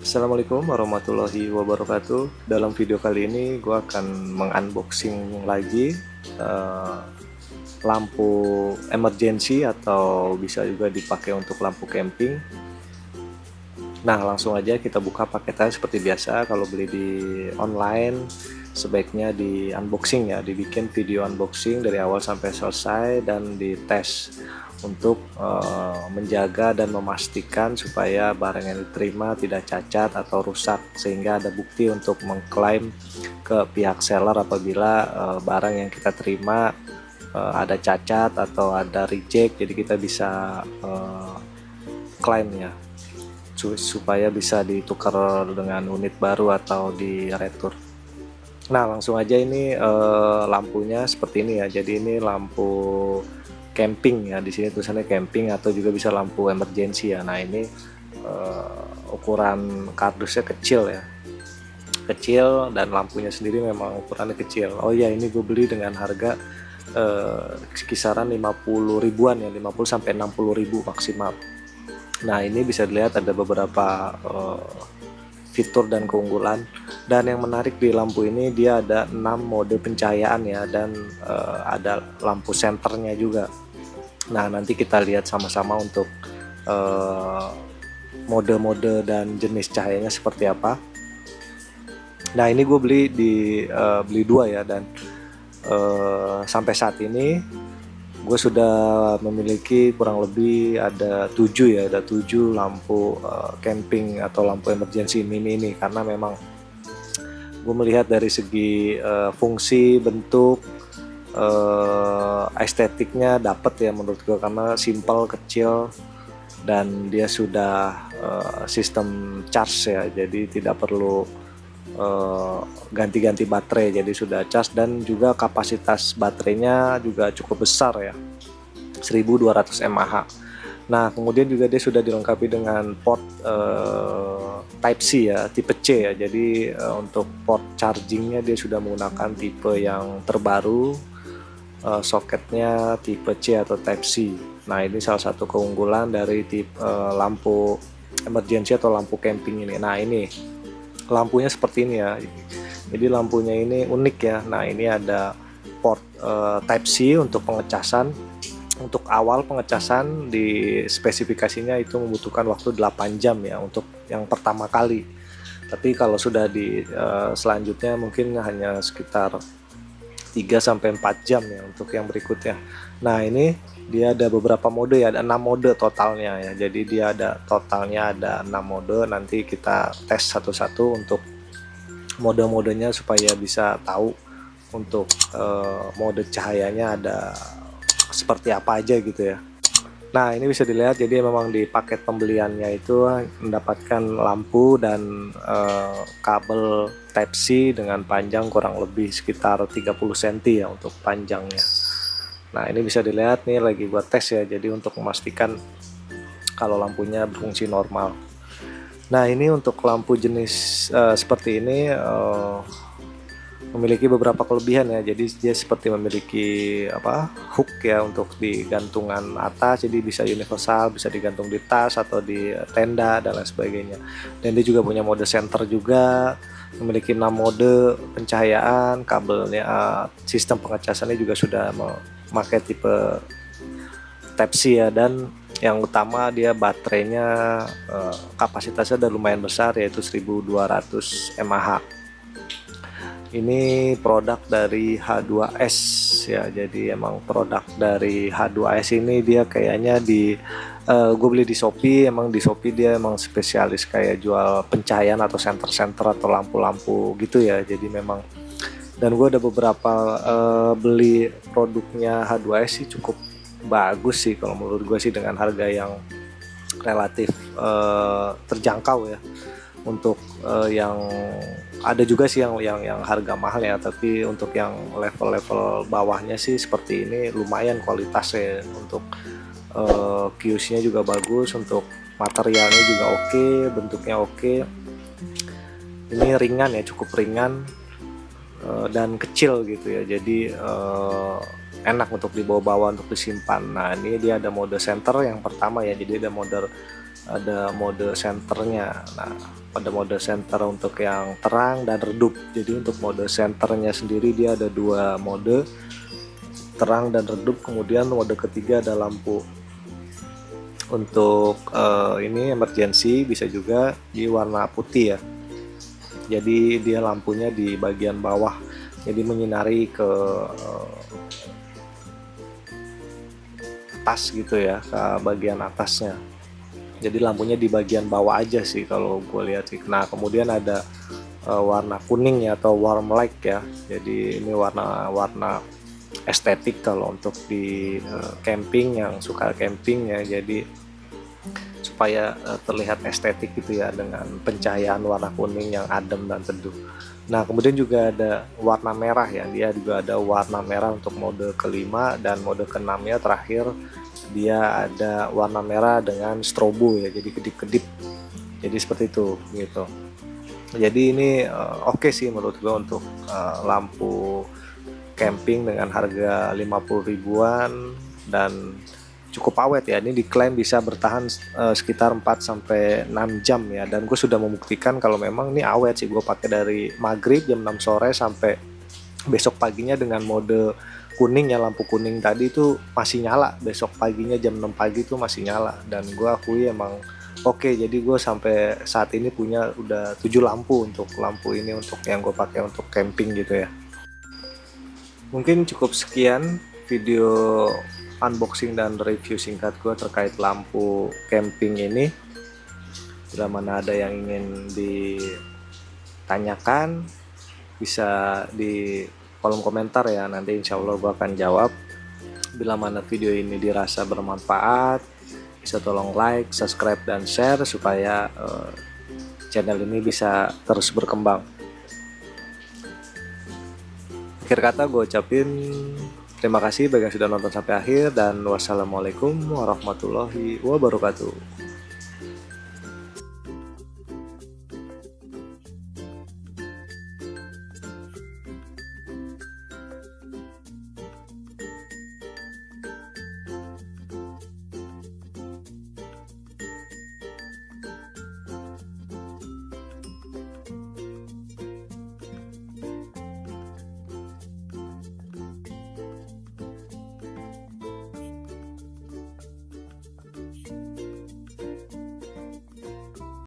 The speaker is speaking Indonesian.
Assalamualaikum warahmatullahi wabarakatuh. Dalam video kali ini gue akan mengunboxing lagi eh, lampu emergency atau bisa juga dipakai untuk lampu camping. Nah, langsung aja kita buka paketan seperti biasa. Kalau beli di online sebaiknya di unboxing ya, dibikin video unboxing dari awal sampai selesai dan dites untuk menjaga dan memastikan supaya barang yang diterima tidak cacat atau rusak, sehingga ada bukti untuk mengklaim ke pihak seller apabila barang yang kita terima ada cacat atau ada reject. Jadi kita bisa klaim ya, supaya bisa ditukar dengan unit baru atau di retur. Nah, langsung aja ini lampunya seperti ini ya. Jadi ini lampu camping ya, di sini tulisannya camping atau juga bisa lampu emergency ya. Nah, ini ukuran kardusnya kecil ya, kecil, dan lampunya sendiri memang ukurannya kecil. Oh iya, ini gue beli dengan harga kisaran 50 ribuan ya, 50 sampai 60 ribu maksimal. Nah, ini bisa dilihat ada beberapa fitur dan keunggulan, dan yang menarik di lampu ini dia ada 6 mode pencahayaan ya, dan ada lampu senternya juga. Nah, nanti kita lihat sama-sama untuk mode-mode dan jenis cahayanya seperti apa. Nah, ini gue beli dua ya, dan sampai saat ini gue sudah memiliki kurang lebih ada 7 ya, ada 7 lampu camping atau lampu emergency mini ini, karena memang gue melihat dari segi fungsi, bentuk, estetiknya dapet ya menurut gue, karena simple, kecil, dan dia sudah sistem charge ya, jadi tidak perlu ganti-ganti baterai, jadi sudah cas, dan juga kapasitas baterainya juga cukup besar ya, 1200 mAh. Nah, kemudian juga dia sudah dilengkapi dengan port Type C ya, tipe C ya. Jadi untuk port chargingnya dia sudah menggunakan tipe yang terbaru, soketnya tipe C atau Type C. Nah, ini salah satu keunggulan dari tipe lampu emergency atau lampu camping ini. Nah, ini lampunya seperti ini ya, jadi lampunya ini unik ya. Nah, ini ada port Type C untuk pengecasan. Untuk awal pengecasan di spesifikasinya itu membutuhkan waktu 8 jam ya untuk yang pertama kali, tapi kalau sudah di selanjutnya mungkin hanya sekitar 3-4 jam ya untuk yang berikutnya. Nah, ini dia ada beberapa mode ya, ada 6 mode totalnya ya. Jadi dia ada totalnya ada 6 mode. Nanti kita tes satu-satu untuk mode-modenya supaya bisa tahu untuk mode cahayanya ada seperti apa aja gitu ya. Nah, ini bisa dilihat, jadi memang di paket pembeliannya itu mendapatkan lampu dan kabel Type C dengan panjang kurang lebih sekitar 30 cm ya untuk panjangnya. Nah, ini bisa dilihat nih, lagi buat tes ya, jadi untuk memastikan kalau lampunya berfungsi normal. Nah, ini untuk lampu jenis seperti ini memiliki beberapa kelebihan ya. Jadi dia seperti memiliki hook ya untuk di gantungan atas, jadi bisa universal, bisa digantung di tas atau di tenda dan lain sebagainya. Dan dia juga punya mode center juga, memiliki 6 mode pencahayaan, kabelnya, sistem pengecasannya juga sudah memakai tipe Type C ya, dan yang utama dia baterainya kapasitasnya udah lumayan besar, yaitu 1200 mAh. Ini produk dari H2S ya, jadi emang produk dari H2S ini dia kayaknya gue beli di Shopee. Emang di Shopee dia emang spesialis kayak jual pencahayaan atau senter-senter atau lampu-lampu gitu ya. Jadi memang, dan gue ada beberapa beli produknya H2S sih, cukup bagus sih kalau menurut gue sih, dengan harga yang relatif terjangkau ya. Untuk yang ada juga sih yang harga mahal ya, tapi untuk yang level-level bawahnya sih seperti ini lumayan kualitasnya. Untuk QC-nya juga bagus, untuk materialnya juga oke, bentuknya oke. Ini ringan ya, cukup ringan dan kecil gitu ya, jadi enak untuk dibawa-bawa, untuk disimpan. Nah, ini dia ada mode center yang pertama ya, jadi ada mode senternya. Nah, Ada mode center untuk yang terang dan redup. Jadi untuk mode centernya sendiri dia ada 2 mode, terang dan redup. Kemudian mode ketiga ada lampu untuk ini emergency, bisa juga di warna putih ya. Jadi dia lampunya di bagian bawah, jadi menyinari ke atas gitu ya, ke bagian atasnya. Jadi lampunya di bagian bawah aja sih kalau gue lihat sih. Nah kemudian ada warna kuning ya, atau warm light ya. Jadi ini warna estetik kalau untuk di camping, yang suka camping ya. Jadi supaya terlihat estetik gitu ya, dengan pencahayaan warna kuning yang adem dan teduh. Nah kemudian juga ada warna merah ya, dia juga ada warna merah untuk mode kelima, dan mode keenamnya terakhir dia ada warna merah dengan strobo ya, jadi kedip-kedip, jadi seperti itu gitu. Jadi ini oke sih menurut gue untuk lampu camping dengan harga 50 ribuan dan cukup awet ya. Ini diklaim bisa bertahan sekitar 4-6 jam ya, dan gue sudah membuktikan kalau memang ini awet sih. Gue pakai dari maghrib jam 6 sore sampai besok paginya dengan mode kuning ya, lampu kuning tadi itu masih nyala. Besok paginya jam 6 pagi itu masih nyala, dan gue akui emang oke. Jadi gue sampai saat ini punya udah 7 lampu untuk lampu ini, untuk yang gue pakai untuk camping gitu ya. Mungkin cukup sekian video unboxing dan review singkat gue terkait lampu camping ini. Bila mana ada yang ingin ditanyakan, bisa di kolom komentar ya, nanti insya Allah gue akan jawab. Bila mana video ini dirasa bermanfaat, bisa tolong like, subscribe, dan share supaya channel ini bisa terus berkembang. Akhir kata gue ucapin terima kasih bagi yang sudah nonton sampai akhir, dan wassalamualaikum warahmatullahi wabarakatuh.